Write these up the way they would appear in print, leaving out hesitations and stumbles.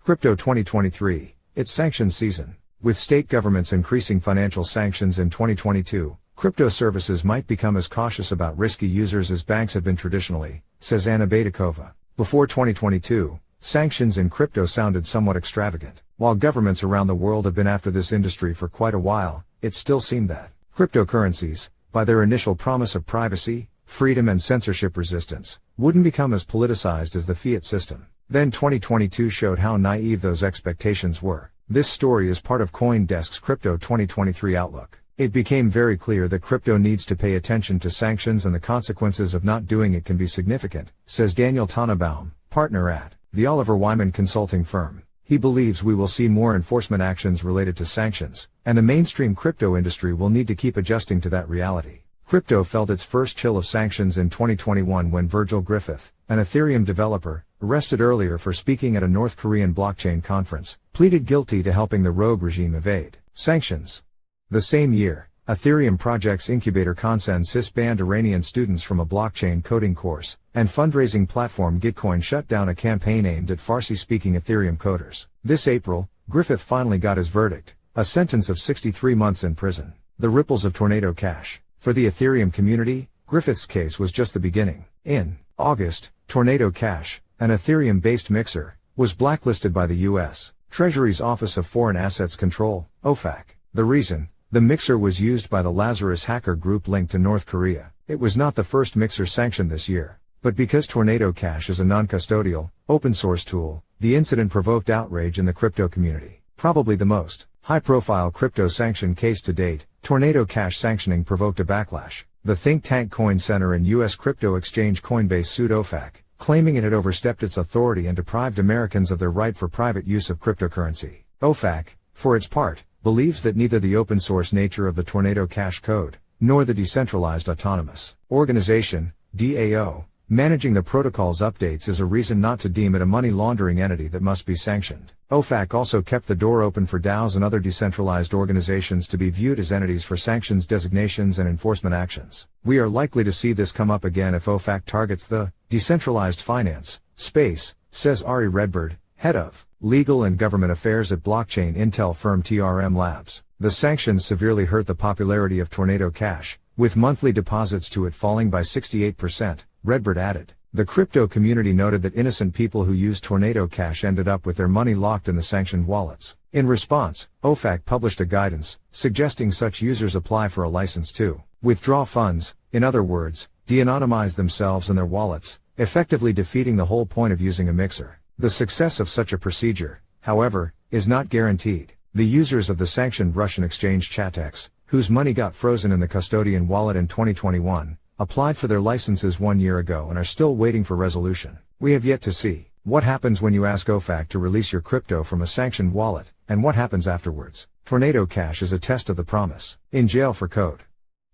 Crypto 2023, it's sanctions season. With state governments increasing financial sanctions in 2022, crypto services might become as cautious about risky users as banks have been traditionally, says Anna Baydakova. Before 2022, sanctions in crypto sounded somewhat extravagant. While governments around the world have been after this industry for quite a while, it still seemed that cryptocurrencies, by their initial promise of privacy, freedom and censorship resistance, wouldn't become as politicized as the fiat system. Then 2022 showed how naive those expectations were. This story is part of CoinDesk's Crypto 2023 outlook. It became very clear that crypto needs to pay attention to sanctions and the consequences of not doing it can be significant, says Daniel Tannebaum, partner at the Oliver Wyman consulting firm. He believes we will see more enforcement actions related to sanctions, and the mainstream crypto industry will need to keep adjusting to that reality. Crypto felt its first chill of sanctions in 2021 when Virgil Griffith, an Ethereum developer, arrested earlier for speaking at a North Korean blockchain conference, pleaded guilty to helping the rogue regime evade sanctions. The same year, Ethereum project's incubator CoinDesk banned Iranian students from a blockchain coding course, and fundraising platform Gitcoin shut down a campaign aimed at Farsi-speaking Ethereum coders. This April, Griffith finally got his verdict, a sentence of 63 months in prison. The ripples of Tornado Cash. For the Ethereum community, Griffith's case was just the beginning. In August, Tornado Cash, an Ethereum-based mixer, was blacklisted by the U.S. Treasury's Office of Foreign Assets Control, OFAC. The reason? The mixer was used by the Lazarus hacker group linked to North Korea. It was not the first mixer sanctioned this year. But because Tornado Cash is a non-custodial, open-source tool, the incident provoked outrage in the crypto community. Probably the most high-profile crypto sanction case to date, Tornado Cash sanctioning provoked a backlash. The think tank Coin Center and U.S. crypto exchange Coinbase sued OFAC, claiming it had overstepped its authority and deprived Americans of their right for private use of cryptocurrency. OFAC, for its part, believes that neither the open-source nature of the Tornado Cash code, nor the Decentralized Autonomous Organization, DAO, managing the protocol's updates is a reason not to deem it a money laundering entity that must be sanctioned. OFAC also kept the door open for DAOs and other decentralized organizations to be viewed as entities for sanctions designations and enforcement actions. We are likely to see this come up again if OFAC targets the decentralized finance space, says Ari Redbird, head of legal and government affairs at blockchain intel firm TRM Labs. The sanctions severely hurt the popularity of Tornado Cash, with monthly deposits to it falling by 68%, Redbird added. The crypto community noted that innocent people who used Tornado Cash ended up with their money locked in the sanctioned wallets. In response, OFAC published a guidance, suggesting such users apply for a license to withdraw funds, in other words, de-anonymize themselves and their wallets, effectively defeating the whole point of using a mixer. The success of such a procedure, however, is not guaranteed. The users of the sanctioned Russian exchange Chatex, whose money got frozen in the custodian wallet in 2021, applied for their licenses 1 year ago and are still waiting for resolution. We have yet to see what happens when you ask OFAC to release your crypto from a sanctioned wallet, and what happens afterwards. Tornado Cash is a test of the promise. In jail for code.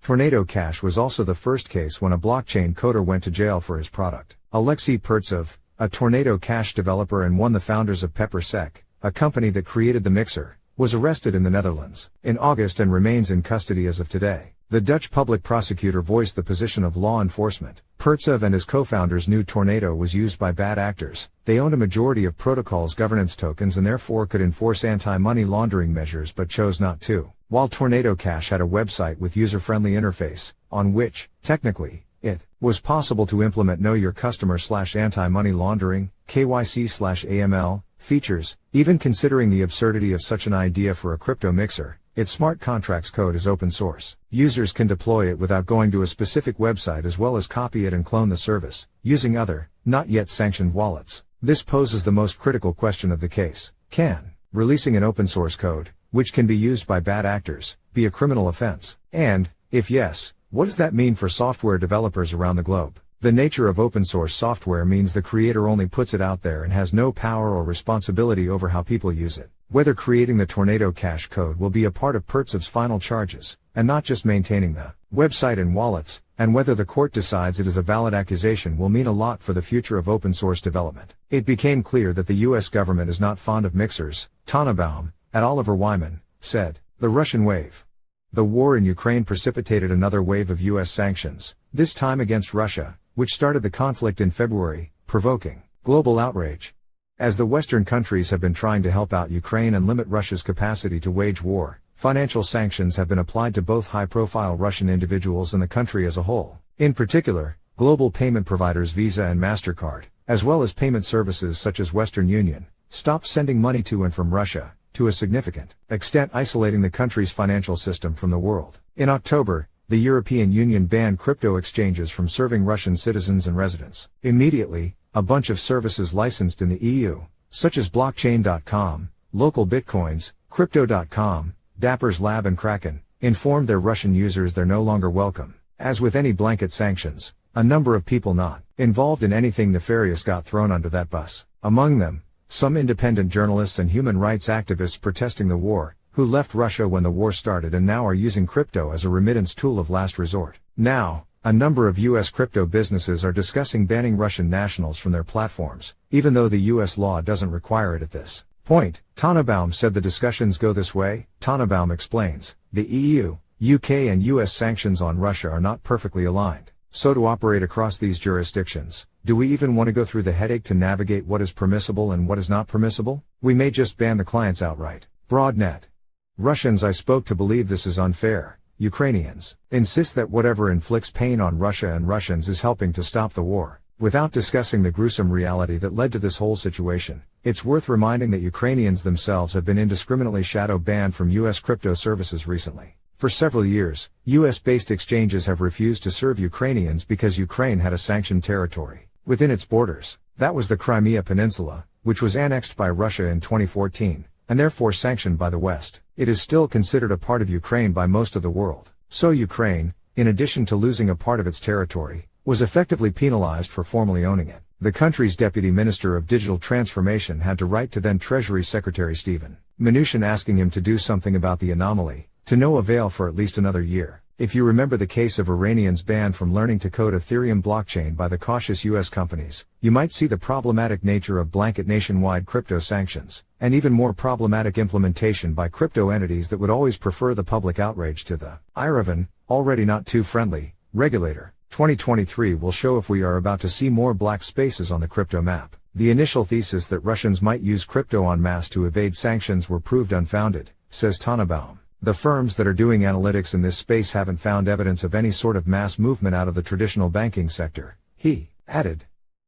Tornado Cash was also the first case when a blockchain coder went to jail for his product. Alexei Pertsov, a Tornado Cash developer and one of the founders of PepperSec, a company that created the mixer, was arrested in the Netherlands in August and remains in custody as of today. The Dutch public prosecutor voiced the position of law enforcement. Pertsov and his co-founders knew Tornado was used by bad actors. They owned a majority of protocol's governance tokens and therefore could enforce anti-money laundering measures but chose not to. While Tornado Cash had a website with user-friendly interface, on which, technically, it was possible to implement Know Your Customer /anti-money laundering, KYC/AML, features, even considering the absurdity of such an idea for a crypto mixer, its smart contracts code is open source. Users can deploy it without going to a specific website as well as copy it and clone the service, using other, not yet sanctioned wallets. This poses the most critical question of the case. Can releasing an open source code, which can be used by bad actors, be a criminal offense? And, if yes, what does that mean for software developers around the globe? The nature of open source software means the creator only puts it out there and has no power or responsibility over how people use it. Whether creating the Tornado Cash code will be a part of Pertsov's final charges, and not just maintaining the website and wallets, and whether the court decides it is a valid accusation will mean a lot for the future of open source development. It became clear that the US government is not fond of mixers, Tannebaum, at Oliver Wyman, said. The Russian wave. The war in Ukraine precipitated another wave of US sanctions, this time against Russia, which started the conflict in February, provoking global outrage. As the Western countries have been trying to help out Ukraine and limit Russia's capacity to wage war, financial sanctions have been applied to both high-profile Russian individuals and the country as a whole. In particular, global payment providers Visa and MasterCard, as well as payment services such as Western Union, stopped sending money to and from Russia, to a significant extent isolating the country's financial system from the world. In October, the European Union banned crypto exchanges from serving Russian citizens and residents. Immediately, a bunch of services licensed in the EU, such as blockchain.com, local bitcoins, crypto.com, Dapper's Lab and Kraken, informed their Russian users they're no longer welcome. As with any blanket sanctions, a number of people not involved in anything nefarious got thrown under that bus. Among them, some independent journalists and human rights activists protesting the war, who left Russia when the war started and now are using crypto as a remittance tool of last resort. Now, a number of U.S. crypto businesses are discussing banning Russian nationals from their platforms, even though the U.S. law doesn't require it at this point. Tannebaum said the discussions go this way. Tannebaum explains, the EU, UK and US sanctions on Russia are not perfectly aligned. So to operate across these jurisdictions, do we even want to go through the headache to navigate what is permissible and what is not permissible? We may just ban the clients outright. Broadnet. Russians I spoke to believe this is unfair. Ukrainians insist that whatever inflicts pain on Russia and Russians is helping to stop the war. Without discussing the gruesome reality that led to this whole situation, it's worth reminding that Ukrainians themselves have been indiscriminately shadow banned from US crypto services recently. For several years, US-based exchanges have refused to serve Ukrainians because Ukraine had a sanctioned territory within its borders. That was the Crimea Peninsula, which was annexed by Russia in 2014, and therefore sanctioned by the West. It is still considered a part of Ukraine by most of the world. So Ukraine, in addition to losing a part of its territory, was effectively penalized for formally owning it. The country's Deputy Minister of Digital Transformation had to write to then Treasury Secretary Stephen Mnuchin asking him to do something about the anomaly, to no avail for at least another year. If you remember the case of Iranians banned from learning to code Ethereum blockchain by the cautious US companies, you might see the problematic nature of blanket nationwide crypto sanctions, and even more problematic implementation by crypto entities that would always prefer the public outrage to the Iravan, already not too friendly, regulator. 2023 will show if we are about to see more black spaces on the crypto map. The initial thesis that Russians might use crypto en masse to evade sanctions were proved unfounded, says Tannebaum. The firms that are doing analytics in this space haven't found evidence of any sort of mass movement out of the traditional banking sector, he added.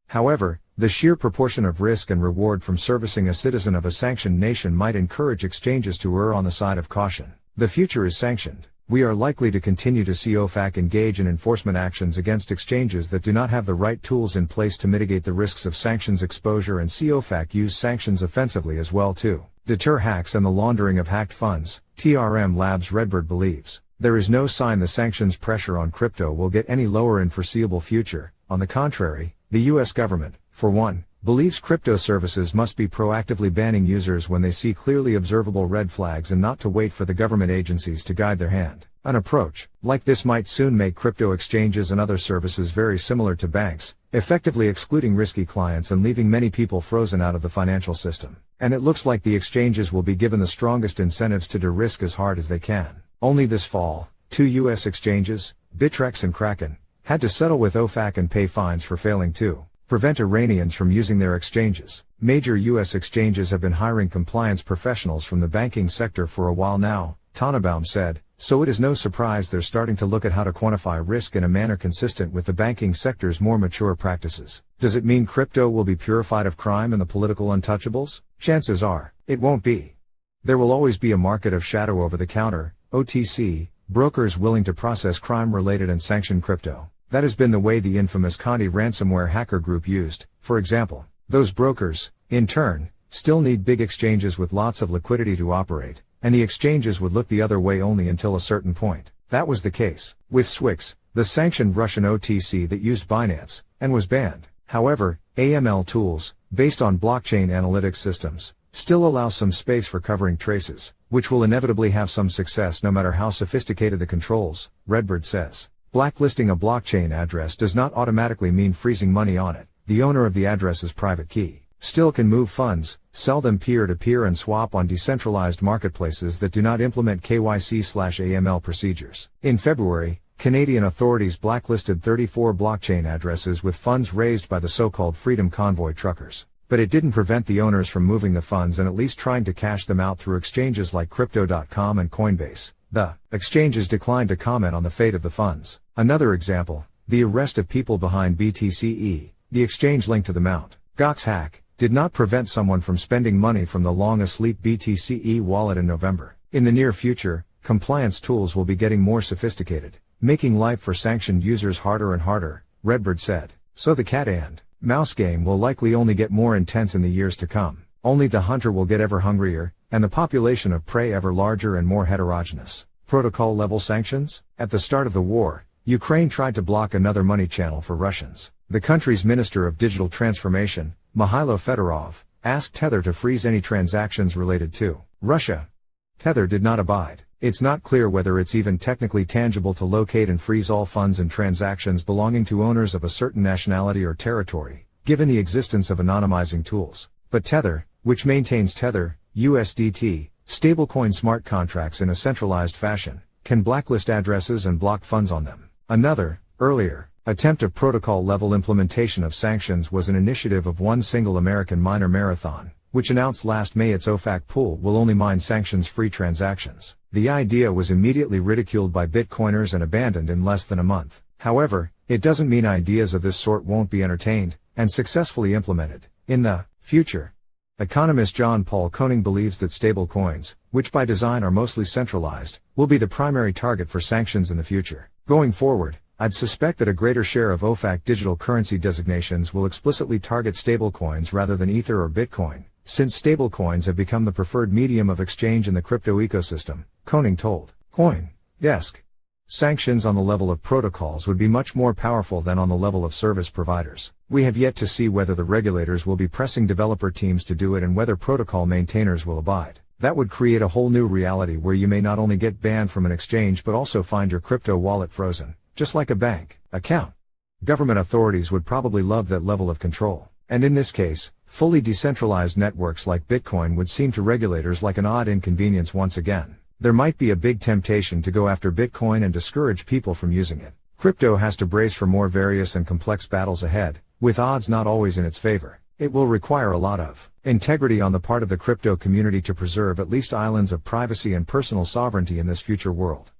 However, the sheer proportion of risk and reward from servicing a citizen of a sanctioned nation might encourage exchanges to err on the side of caution. The future is sanctioned. We are likely to continue to see OFAC engage in enforcement actions against exchanges that do not have the right tools in place to mitigate the risks of sanctions exposure, and see OFAC use sanctions offensively as well to deter hacks and the laundering of hacked funds. TRM Labs Redbird believes there is no sign the sanctions pressure on crypto will get any lower in foreseeable future. On the contrary, the US government, for one, believes crypto services must be proactively banning users when they see clearly observable red flags and not to wait for the government agencies to guide their hand. An approach like this might soon make crypto exchanges and other services very similar to banks, effectively excluding risky clients and leaving many people frozen out of the financial system. And it looks like the exchanges will be given the strongest incentives to de-risk as hard as they can. Only this fall, 2 US exchanges, Bittrex and Kraken, had to settle with OFAC and pay fines for failing to prevent Iranians from using their exchanges. Major US exchanges have been hiring compliance professionals from the banking sector for a while now, Tannebaum said, so it is no surprise they're starting to look at how to quantify risk in a manner consistent with the banking sector's more mature practices. Does it mean crypto will be purified of crime and the political untouchables? Chances are, it won't be. There will always be a market of shadow over-the-counter, OTC, brokers willing to process crime-related and sanctioned crypto. That has been the way the infamous Conti ransomware hacker group used, for example. Those brokers, in turn, still need big exchanges with lots of liquidity to operate, and the exchanges would look the other way only until a certain point. That was the case with Swix, the sanctioned Russian OTC that used Binance, and was banned. However, AML tools, based on blockchain analytics systems, still allow some space for covering traces, which will inevitably have some success no matter how sophisticated the controls, Redbird says. Blacklisting a blockchain address does not automatically mean freezing money on it. The owner of the address's private key still can move funds, sell them peer-to-peer and swap on decentralized marketplaces that do not implement KYC/AML procedures. In February, Canadian authorities blacklisted 34 blockchain addresses with funds raised by the so-called Freedom Convoy truckers. but it didn't prevent the owners from moving the funds and at least trying to cash them out through exchanges like Crypto.com and Coinbase. The exchanges declined to comment on the fate of the funds. Another example, the arrest of people behind BTCE, the exchange linked to the Mt. Gox hack, did not prevent someone from spending money from the long-asleep BTCE wallet in November. In the near future, compliance tools will be getting more sophisticated, making life for sanctioned users harder and harder, Redbird said. So the cat and mouse game will likely only get more intense in the years to come. Only the hunter will get ever hungrier, and the population of prey ever larger and more heterogeneous. Protocol-level sanctions? At the start of the war, Ukraine tried to block another money channel for Russians. The country's Minister of Digital Transformation, Mikhailo Fedorov, asked Tether to freeze any transactions related to Russia. Tether did not abide. It's not clear whether it's even technically tangible to locate and freeze all funds and transactions belonging to owners of a certain nationality or territory, given the existence of anonymizing tools. But Tether, which maintains Tether, USDT, stablecoin smart contracts in a centralized fashion, can blacklist addresses and block funds on them. Another, earlier, attempt of protocol-level implementation of sanctions was an initiative of one single American miner Marathon, which announced last May its OFAC pool will only mine sanctions-free transactions. The idea was immediately ridiculed by Bitcoiners and abandoned in less than a month. However, it doesn't mean ideas of this sort won't be entertained and successfully implemented in the future. Economist John Paul Koning believes that stablecoins, which by design are mostly centralized, will be the primary target for sanctions in the future. Going forward, I'd suspect that a greater share of OFAC digital currency designations will explicitly target stablecoins rather than Ether or Bitcoin, since stablecoins have become the preferred medium of exchange in the crypto ecosystem, Koning told CoinDesk. Sanctions on the level of protocols would be much more powerful than on the level of service providers. We have yet to see whether the regulators will be pressing developer teams to do it and whether protocol maintainers will abide. That would create a whole new reality where you may not only get banned from an exchange but also find your crypto wallet frozen, just like a bank account. Government authorities would probably love that level of control. And in this case, fully decentralized networks like Bitcoin would seem to regulators like an odd inconvenience once again. There might be a big temptation to go after Bitcoin and discourage people from using it. Crypto has to brace for more various and complex battles ahead, with odds not always in its favor. It will require a lot of integrity on the part of the crypto community to preserve at least islands of privacy and personal sovereignty in this future world.